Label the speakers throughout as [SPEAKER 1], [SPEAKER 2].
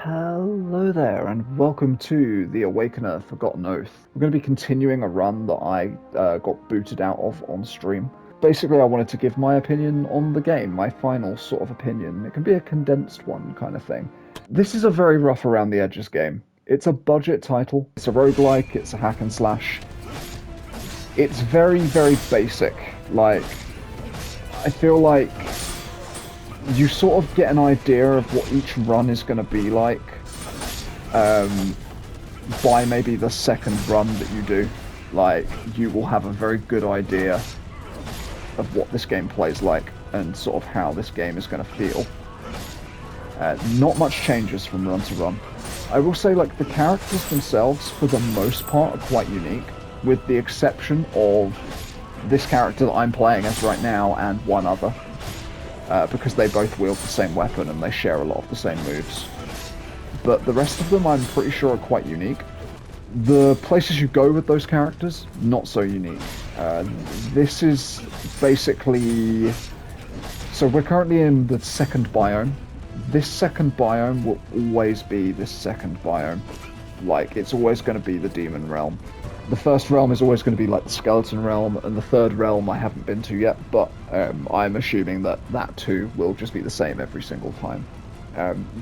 [SPEAKER 1] Hello there, and welcome to the Awakener Forgotten Oath. We're going to be continuing a run that I got booted out of on stream. Basically, I wanted to give my opinion on the game, my final sort of opinion. It can be a condensed one kind of thing. This is a very rough around the edges game. It's a budget title, it's a roguelike, it's a hack and slash. It's very, very basic. Like, I feel like you sort of get an idea of what each run is going to be like by maybe the second run that you do. Like, you will have a very good idea of what this game plays like and sort of how this game is going to feel. Not much changes from run to run. I will say, like, the characters themselves, for the most part, are quite unique, with the exception of this character that I'm playing as right now and one other. Because they both wield the same weapon and they share a lot of the same moves. But the rest of them I'm pretty sure are quite unique. The places you go with those characters, not so unique. This is basically... So we're currently in the second biome. This second biome will always be this second biome. Like, it's always going to be the demon realm. The first realm is always going to be like the skeleton realm, and the third realm I haven't been to yet, but I'm assuming that that too will just be the same every single time.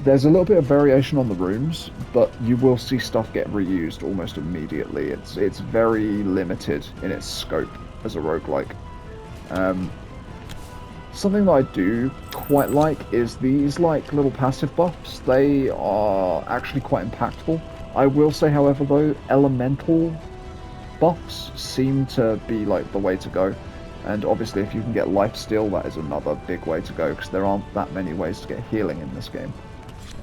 [SPEAKER 1] There's a little bit of variation on the rooms, but you will see stuff get reused almost immediately. It's very limited in its scope as a roguelike. Something that I do quite like is these like little passive buffs. They are actually quite impactful. I will say, however, though, elemental buffs seem to be like the way to go, and obviously if you can get lifesteal, that is another big way to go, because there aren't that many ways to get healing in this game.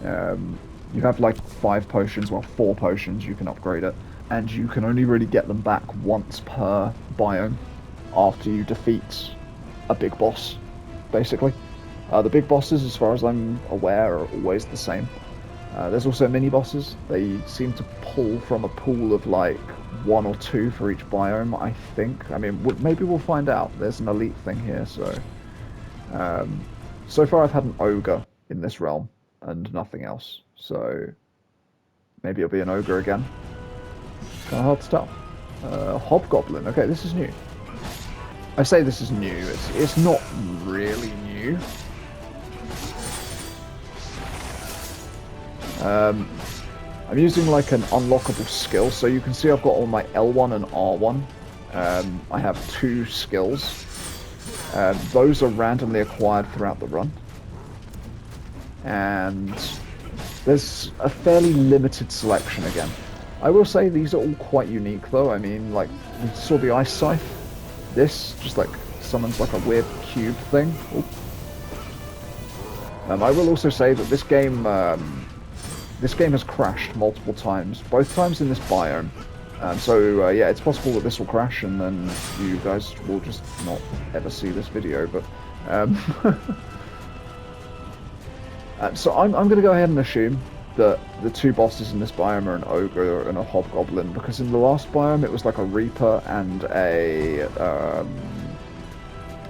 [SPEAKER 1] You have like 5 potions, well 4 potions, you can upgrade it, and you can only really get them back once per biome after you defeat a big boss, basically. The big bosses, as far as I'm aware, are always the same. There's also mini bosses. They seem to pull from a pool of like 1 or 2 for each biome, I think. I mean, maybe we'll find out. There's an elite thing here, so... so far I've had an ogre in this realm, and nothing else. So, maybe it'll be an ogre again. Kind of hard to tell. Hobgoblin. Okay, this is new. I say this is new. It's not really new. I'm using like an unlockable skill, so you can see I've got all my L1 and R1. I have 2 skills. Those are randomly acquired throughout the run. And there's a fairly limited selection again. I will say these are all quite unique though. I mean, like, we saw the ice scythe. This just like summons like a weird cube thing. I will also say that this game has crashed multiple times, both times in this biome. So yeah, it's possible that this will crash and then you guys will just not ever see this video, but... so I'm going to go ahead and assume that the 2 bosses in this biome are an ogre and a hobgoblin, because in the last biome it was like a reaper and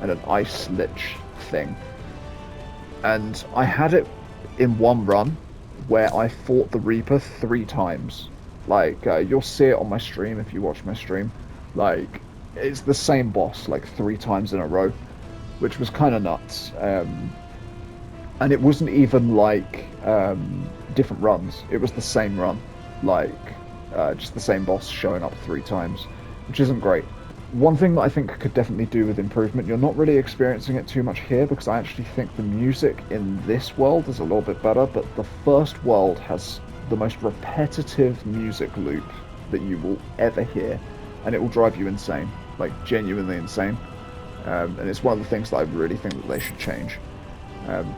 [SPEAKER 1] an ice lich thing. And I had it in one run where I fought the Reaper 3 times. Like, you'll see it on my stream if you watch my stream. Like, it's the same boss, like, 3 times in a row, which was kind of nuts. And it wasn't even, like, different runs. It was the same run. Like, just the same boss showing up 3 times, which isn't great. One thing that I think could definitely do with improvement, you're not really experiencing it too much here, because I actually think the music in this world is a little bit better, but the first world has the most repetitive music loop that you will ever hear, and it will drive you insane, like genuinely insane. And it's one of the things that I really think that they should change.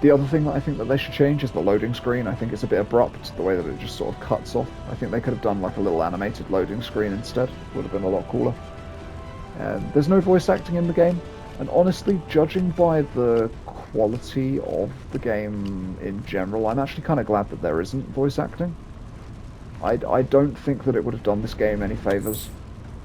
[SPEAKER 1] The other thing that I think that they should change is the loading screen. I think it's a bit abrupt, the way that it just sort of cuts off. I think they could have done like a little animated loading screen instead. Would have been a lot cooler. There's no voice acting in the game, and honestly, judging by the quality of the game in general, I'm actually kind of glad that there isn't voice acting. I don't think that it would have done this game any favours.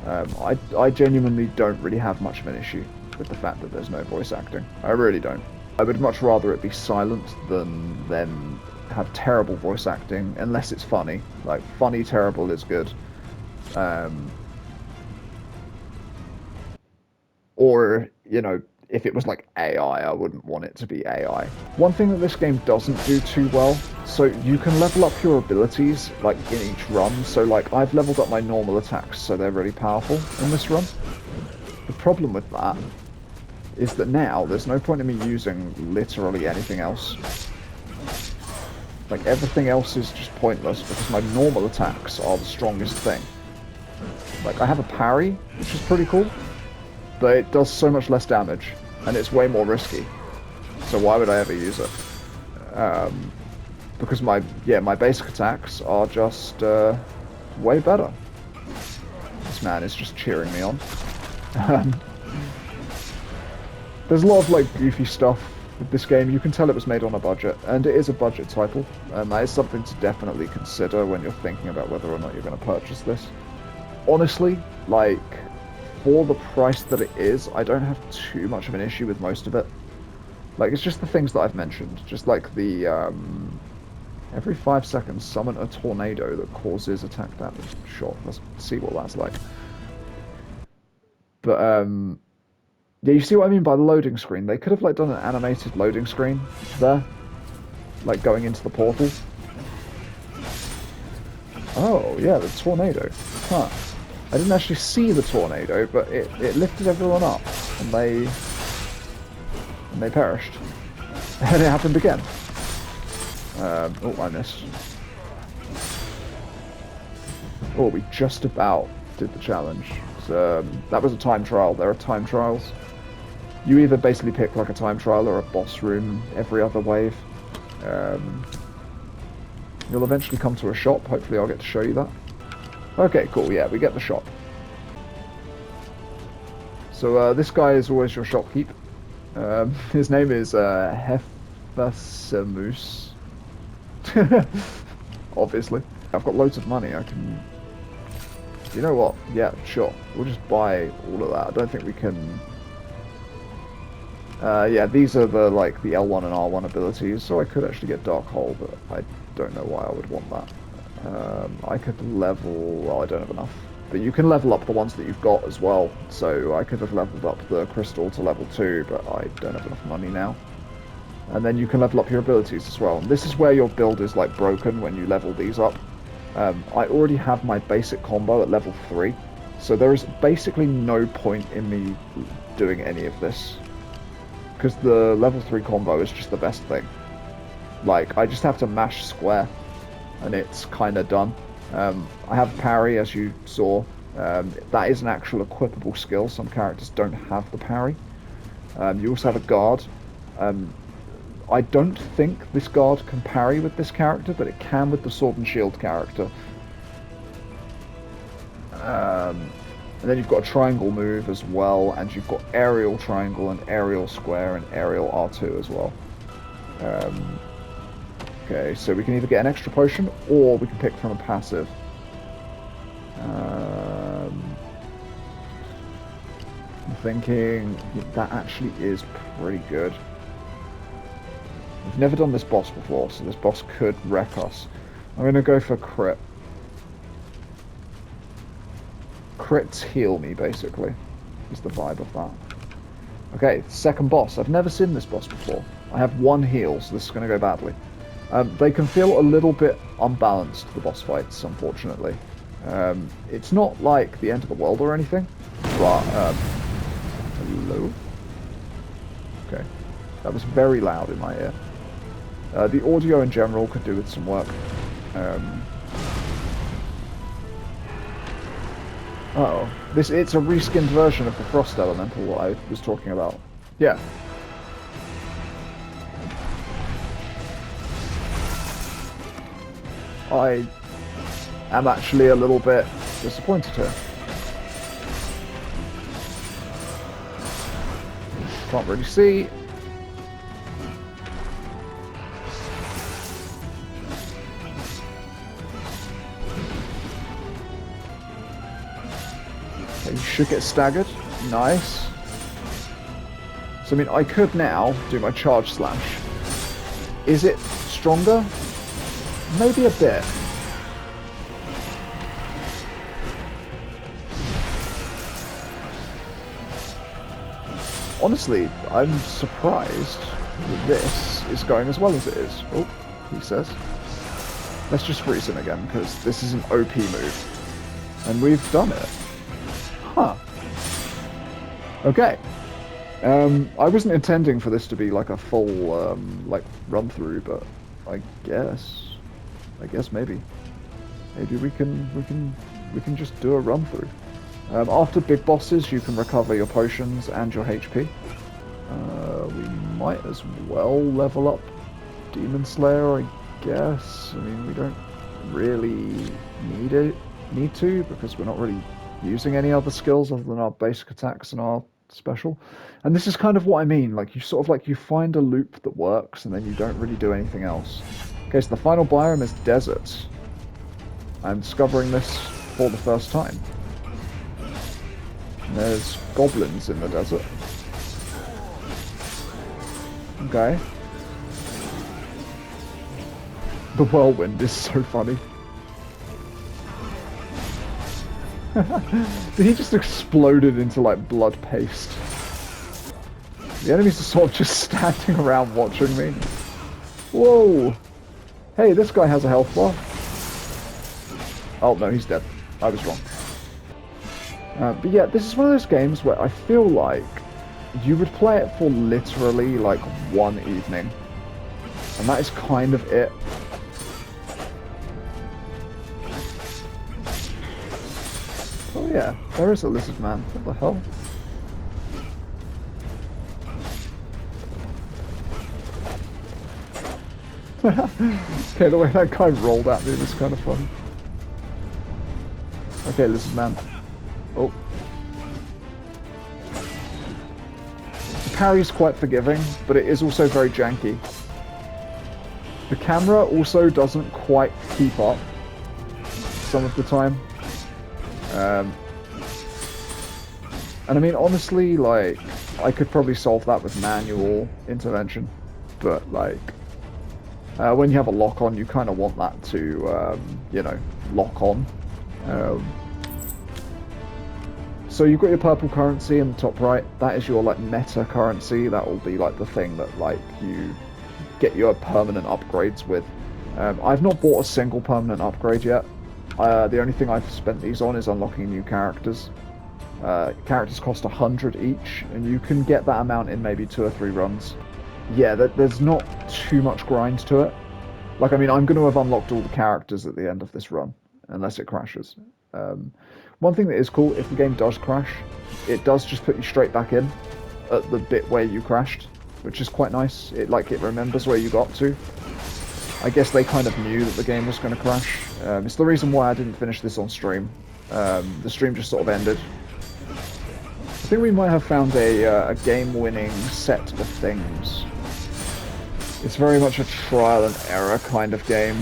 [SPEAKER 1] I genuinely don't really have much of an issue with the fact that there's no voice acting. I really don't. I would much rather it be silent than them have terrible voice acting unless it's funny. Like, funny terrible is good. Um, or, you know, if it was like AI, I wouldn't want it to be AI. One thing that this game doesn't do too well, so you can level up your abilities like in each run. So like I've leveled up my normal attacks, so they're really powerful in this run. The problem with that is that now there's no point in me using literally anything else. Like everything else is just pointless because my normal attacks are the strongest thing. Like I have a parry, which is pretty cool, but it does so much less damage, and it's way more risky. So why would I ever use it? Because my basic attacks are just way better. This man is just cheering me on. There's a lot of like goofy stuff with this game. You can tell it was made on a budget, and it is a budget title. That is something to definitely consider when you're thinking about whether or not you're going to purchase this. Honestly, like, for the price that it is, I don't have too much of an issue with most of it. Like, it's just the things that I've mentioned. Just like the, every 5 seconds, summon a tornado that causes attack damage. Sure, let's see what that's like. But, yeah, you see what I mean by the loading screen? They could have, like, done an animated loading screen there. Like, going into the portal. Oh, yeah, the tornado. Huh. I didn't actually see the tornado, but it lifted everyone up, and they perished. And it happened again. Oh, I missed. Oh, we just about did the challenge. So, that was a time trial. There are time trials. You either basically pick like a time trial or a boss room every other wave. You'll eventually come to a shop. Hopefully I'll get to show you that. Okay, cool, yeah, we get the shop. So this guy is always your shopkeep. His name is Hefesamus. Obviously. I've got loads of money, I can... You know what? Yeah, sure. We'll just buy all of that. I don't think we can... yeah, these are the, like, the L1 and R1 abilities, so I could actually get Dark Hole, but I don't know why I would want that. I could level... well, I don't have enough. But you can level up the ones that you've got as well, so I could have leveled up the Crystal to level 2, but I don't have enough money now. And then you can level up your abilities as well. And this is where your build is, like, broken when you level these up. I already have my basic combo at level 3, so there is basically no point in me doing any of this. Because the level 3 combo is just the best thing. Like, I just have to mash square, and it's kind of done. I have parry, as you saw. That is an actual equipable skill. Some characters don't have the parry. You also have a guard. I don't think this guard can parry with this character, but it can with the sword and shield character. And then you've got a triangle move as well, and you've got aerial triangle and aerial square and aerial R2 as well. Okay, so we can either get an extra potion, or we can pick from a passive. I'm thinking that actually is pretty good. We've never done this boss before, so this boss could wreck us. I'm going to go for crit. Crits heal me, basically, is the vibe of that. Okay, second boss. I've never seen this boss before. I have one heal, so this is going to go badly. They can feel a little bit unbalanced, the boss fights, unfortunately. It's not like the end of the world or anything, but... hello? Okay. That was very loud in my ear. The audio in general could do with some work. Uh-oh. It's a reskinned version of the Frost Elemental that I was talking about. Yeah. I am actually a little bit disappointed here. Can't really see. Okay, you should get staggered. Nice. So, I mean, I could now do my charge slash. Is it stronger? Maybe a bit. Honestly, I'm surprised that this is going as well as it is. Oh, he says. Let's just freeze him again, because this is an OP move. And we've done it. Huh. Okay. I wasn't intending for this to be like a full, like, run-through, but I guess maybe we can just do a run-through. After big bosses, you can recover your potions and your HP. We might as well level up Demon Slayer, I guess. I mean, we don't really need to, because we're not really using any other skills other than our basic attacks and our special. And this is kind of what I mean, like you sort of like you find a loop that works and then you don't really do anything else. Okay, so the final biome is desert. I'm discovering this for the first time. There's goblins in the desert. Okay. The whirlwind is so funny. He just exploded into like blood paste. The enemies are sort of just standing around watching me. Whoa! Hey, this guy has a health bar. Oh no, he's dead. I was wrong. But yeah, this is one of those games where I feel like you would play it for literally like one evening. And that is kind of it. Oh yeah, there is a lizard man. What the hell? Okay, the way that guy rolled at me was kind of funny. Okay, lizard man. Oh. The parry's quite forgiving, but it is also very janky. The camera also doesn't quite keep up some of the time. And I mean, honestly, like, I could probably solve that with manual intervention, but like, when you have a lock on, you kind of want that to, you know, lock on. So you've got your purple currency in the top right. That is your like meta currency. That will be like the thing that like you get your permanent upgrades with. I've not bought a single permanent upgrade yet. The only thing I've spent these on is unlocking new characters. Characters cost 100 each, and you can get that amount in maybe 2 or 3 runs. Yeah, there's not too much grind to it. Like, I mean, I'm going to have unlocked all the characters at the end of this run, unless it crashes. One thing that is cool, if the game does crash, it does just put you straight back in at the bit where you crashed, which is quite nice. It remembers where you got to. I guess they kind of knew that the game was going to crash. It's the reason why I didn't finish this on stream. The stream just sort of ended. I think we might have found a game-winning set of things. It's very much a trial and error kind of game.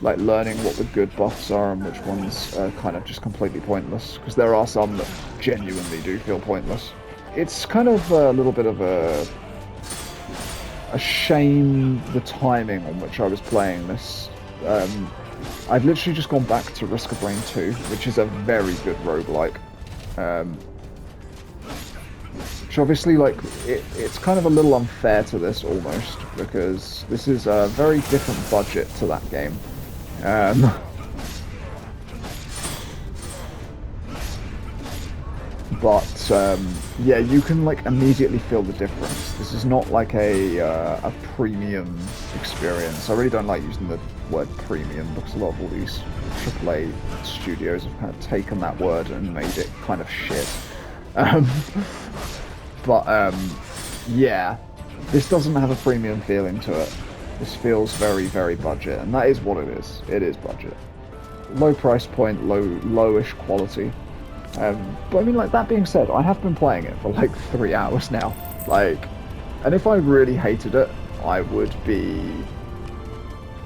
[SPEAKER 1] Like learning what the good buffs are and which ones are kind of just completely pointless, because there are some that genuinely do feel pointless. It's kind of a little bit of a shame, the timing on which I was playing this. I've literally just gone back to Risk of Rain 2, which is a very good roguelike. Which obviously, like, it's kind of a little unfair to this almost, because this is a very different budget to that game. But yeah, you can like immediately feel the difference. This is not like a premium experience. I really don't like using the word premium, because a lot of all these AAA studios have kind of taken that word and made it kind of shit. But yeah, this doesn't have a premium feeling to it. This feels very, very budget, and that is what it is. It is budget. Low price point, lowish quality. But I mean, like, that being said, I have been playing it for like 3 hours now. Like, and if I really hated it, I would be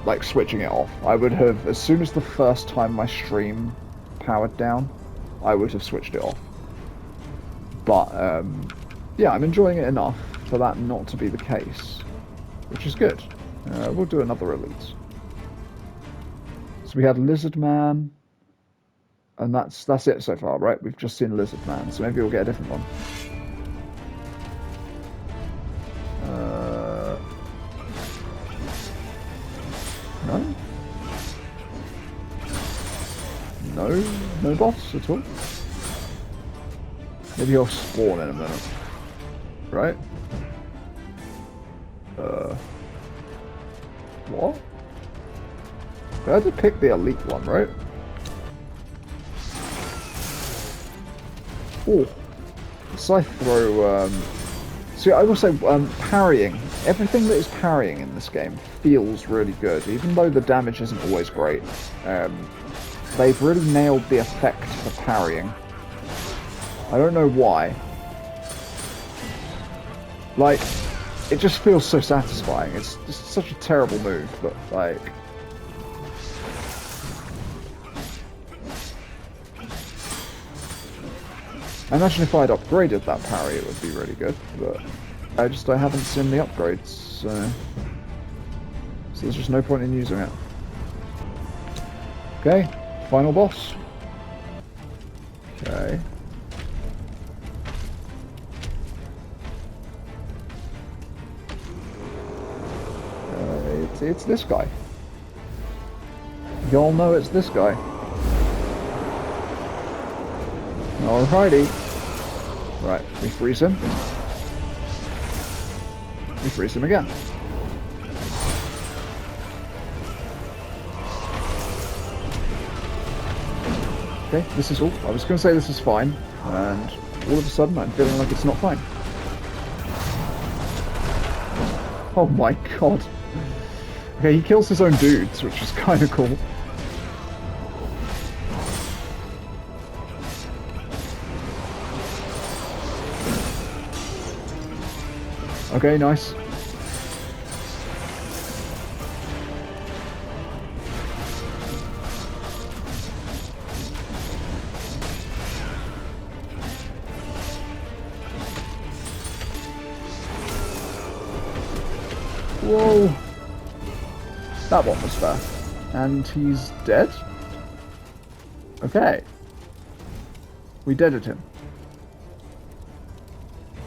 [SPEAKER 1] like switching it off. I would have, as soon as the first time my stream powered down, I would have switched it off. But yeah, I'm enjoying it enough for that not to be the case. which is good. We'll do another elite. So we had Lizard Man, and that's it so far, right? We've just seen Lizard Man, so maybe we'll get a different one. No? No boss at all? Maybe he'll spawn in a minute. Right? What? I had to pick the elite one, right? Oh. Scythe throw, see, I will say, parrying. Everything that is parrying in this game feels really good, even though the damage isn't always great. They've really nailed the effect for parrying. I don't know why. Like, it just feels so satisfying. It's just such a terrible move, but, like... I imagine if I'd upgraded that parry, it would be really good, but I haven't seen the upgrades, so there's just no point in using it. Okay, final boss. Okay. It's this guy. Y'all know it's this guy. Alrighty. Right, we freeze him. We freeze him again. Okay, this is all. I was going to say this is fine, and all of a sudden I'm feeling like it's not fine. Oh my god. Okay, he kills his own dudes, which is kind of cool. Okay, nice. Whoa. That one was fair. And he's dead? Okay. We deaded him.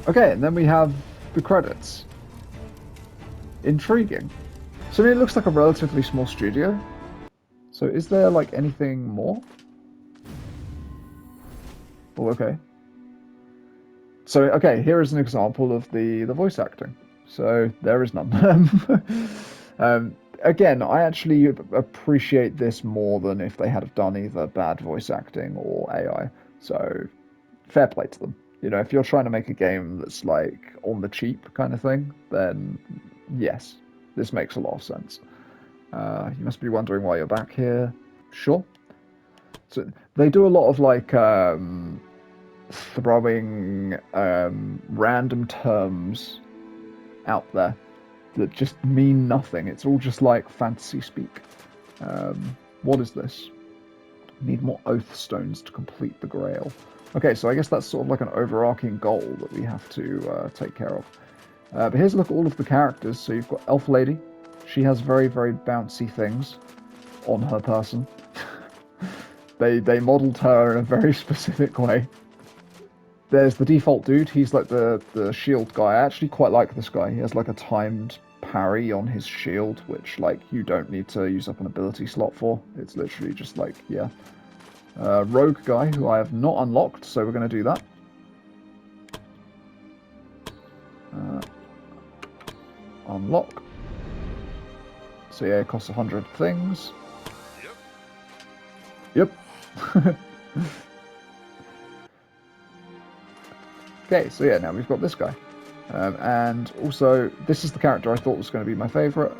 [SPEAKER 1] Okay, and then we have the credits. Intriguing. So I mean, it looks like a relatively small studio. So is there like anything more? Oh, okay. So okay, here is an example of the voice acting. So there is none. Again, I actually appreciate this more than if they had done either bad voice acting or AI. So fair play to them. You know, if you're trying to make a game that's like on the cheap kind of thing, then yes, this makes a lot of sense. You must be wondering why you're back here. Sure. So they do a lot of like throwing random terms out there that just mean nothing. It's all just like fantasy speak. What is this? Need more oath stones to complete the grail. Okay, so I guess that's sort of like an overarching goal that we have to take care of. But here's a look at all of the characters. So you've got Elf Lady. She has very, very bouncy things on her person. They modelled her in a very specific way. There's the default dude. He's like the shield guy. I actually quite like this guy. He has like a timed parry on his shield, which like you don't need to use up an ability slot for. It's literally just like, yeah. Rogue guy, who I have not unlocked, so we're going to do that. Unlock. So yeah, it costs 100 things. Yep. Okay, so yeah, now we've got this guy. And also, this is the character I thought was going to be my favourite.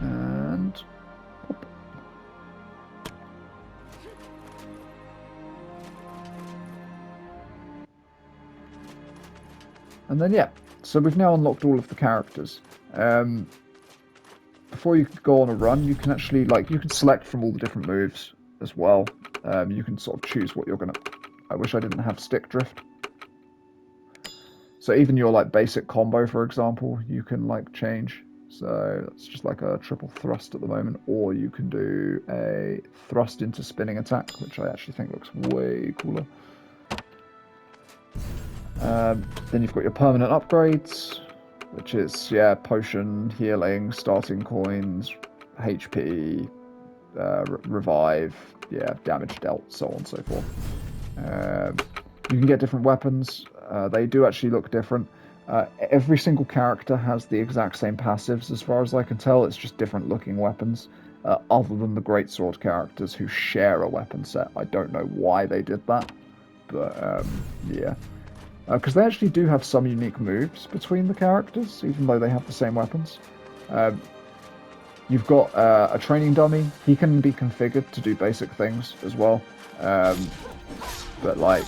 [SPEAKER 1] And... Pop. And then, yeah, so we've now unlocked all of the characters. Before you go on a run, you can actually, like, you can select from all the different moves as well. You can sort of choose what you're going to I wish I didn't have stick drift. So even your like basic combo, for example, you can like change. So it's just like a triple thrust at the moment, or you can do a thrust into spinning attack, which I actually think looks way cooler. Then you've got your permanent upgrades, which is, yeah, potion, healing, starting coins, HP, revive, yeah, damage dealt, so on and so forth. You can get different weapons. They do actually look different. Every single character has the exact same passives, as far as I can tell. It's just different looking weapons, other than the greatsword characters who share a weapon set. I don't know why they did that, but yeah. Because they actually do have some unique moves between the characters, even though they have the same weapons. You've got a training dummy. He can be configured to do basic things as well. But like,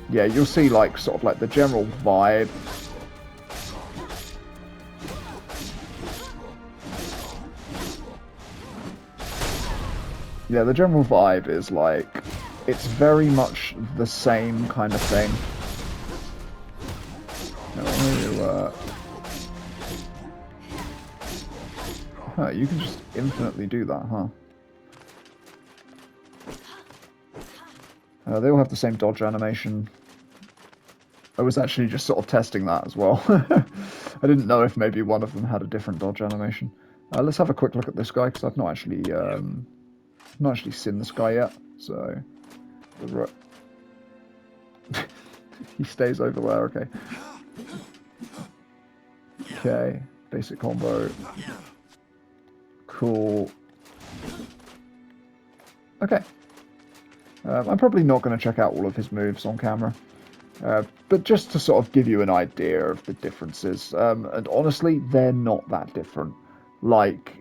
[SPEAKER 1] yeah, you'll see like sort of like the general vibe. Yeah, the general vibe is like, it's very much the same kind of thing. You can just infinitely do that, huh? They all have the same dodge animation. I was actually just sort of testing that as well. I didn't know if maybe one of them had a different dodge animation. Let's have a quick look at this guy, because I've not actually seen this guy yet. So, he stays over there. Okay. Okay. Basic combo. Cool. Okay. I'm probably not going to check out all of his moves on camera. But just to sort of give you an idea of the differences, and honestly, they're not that different. Like,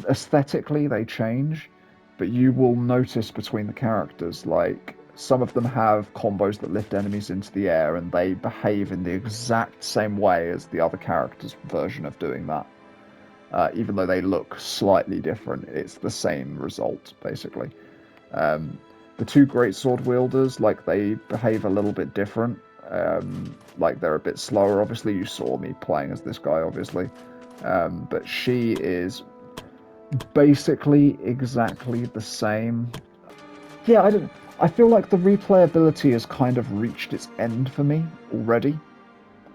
[SPEAKER 1] aesthetically, they change, but you will notice between the characters, like, some of them have combos that lift enemies into the air, and they behave in the exact same way as the other character's version of doing that. Even though they look slightly different, it's the same result, basically. The two greatsword wielders, like, they behave a little bit different. Like, they're a bit slower. Obviously, you saw me playing as this guy, obviously. But she is basically exactly the same. Yeah, I feel like the replayability has kind of reached its end for me already.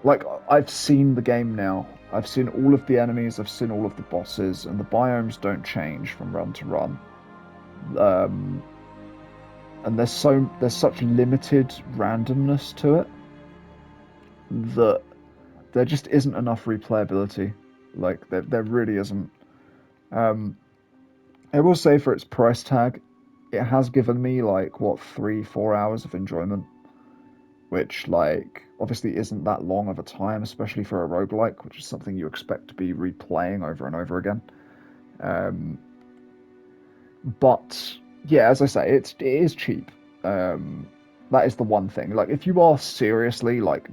[SPEAKER 1] Like, I've seen the game now. I've seen all of the enemies, I've seen all of the bosses, and the biomes don't change from run to run. And there's such limited randomness to it that there just isn't enough replayability. Like, there really isn't. I will say, for its price tag, it has given me like, what, 3-4 hours of enjoyment, which, like, obviously isn't that long of a time, especially for a roguelike, which is something you expect to be replaying over and over again. But yeah, as I say, it is cheap. That is the one thing. Like, if you are seriously like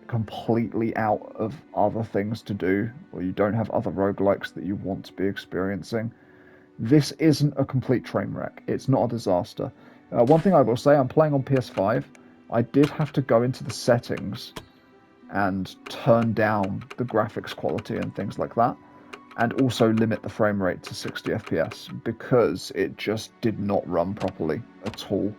[SPEAKER 1] completely out of other things to do, or you don't have other roguelikes that you want to be experiencing, this isn't a complete train wreck. It's not a disaster. One thing I will say, I'm playing on PS5. I did have to go into the settings and turn down the graphics quality and things like that, and also limit the frame rate to 60 FPS, because it just did not run properly at all.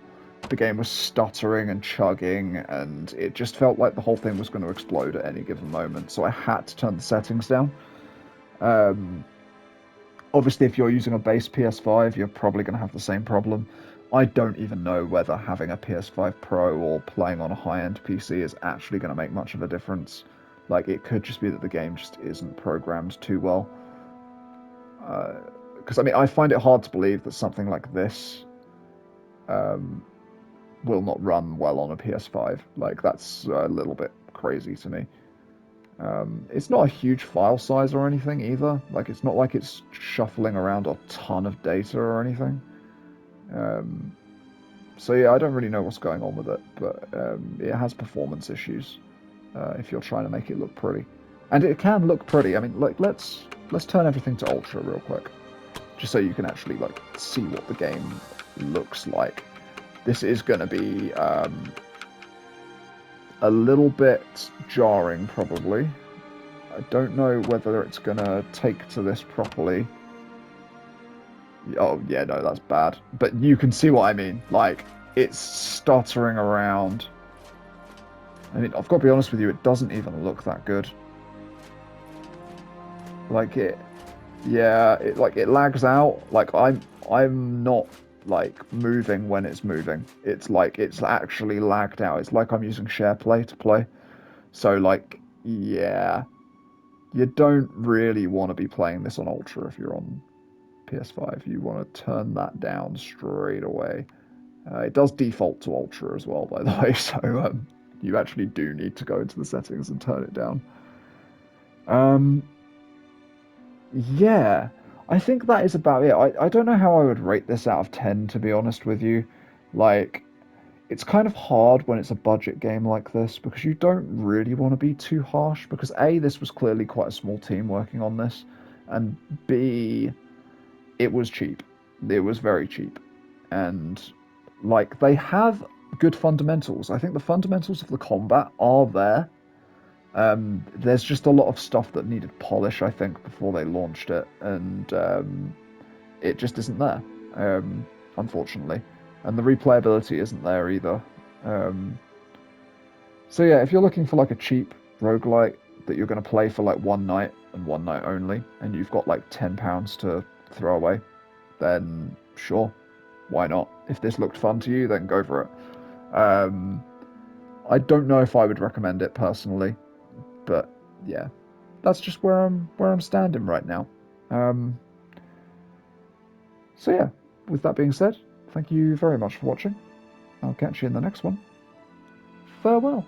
[SPEAKER 1] The game was stuttering and chugging, and it just felt like the whole thing was going to explode at any given moment, so I had to turn the settings down. Obviously, if you're using a base PS5, you're probably going to have the same problem. I don't even know whether having a PS5 Pro or playing on a high-end PC is actually going to make much of a difference. Like, it could just be that the game just isn't programmed too well. Because, I mean, I find it hard to believe that something like this will not run well on a PS5. Like, that's a little bit crazy to me. It's not a huge file size or anything either. Like, it's not like it's shuffling around a ton of data or anything. So yeah, I don't really know what's going on with it, but it has performance issues if you're trying to make it look pretty. And it can look pretty. I mean, like, let's turn everything to ultra real quick, just so you can actually like see what the game looks like. This is going to be a little bit jarring, probably. I don't know whether it's gonna take to this properly. Oh, yeah, no, that's bad. But you can see what I mean. Like, it's stuttering around. I mean, I've got to be honest with you, it doesn't even look that good. Like it, yeah, it lags out. Like I'm not like moving when it's moving. It's like it's actually lagged out. It's like I'm using SharePlay to play. So like, yeah, you don't really want to be playing this on Ultra if you're on PS5. You want to turn that down straight away. It does default to Ultra as well, by the way, so you actually do need to go into the settings and turn it down. Um, yeah, I think that is about it. I don't know how I would rate this out of 10, to be honest with you. Like, it's kind of hard when it's a budget game like this because you don't really want to be too harsh because A, this was clearly quite a small team working on this, and B, it was cheap. It was very cheap. And like they have good fundamentals. I think the fundamentals of the combat are there. There's just a lot of stuff that needed polish, I think, before they launched it, and it just isn't there, unfortunately. And the replayability isn't there either. Um, so yeah, if you're looking for like a cheap roguelite that you're going to play for like one night and one night only, and you've got like £10 to throw away, then sure, why not? If this looked fun to you, then go for it. I don't know if I would recommend it personally, but yeah, that's just where I'm standing right now. Um, so yeah, with that being said, thank you very much for watching. I'll catch you in the next one. Farewell.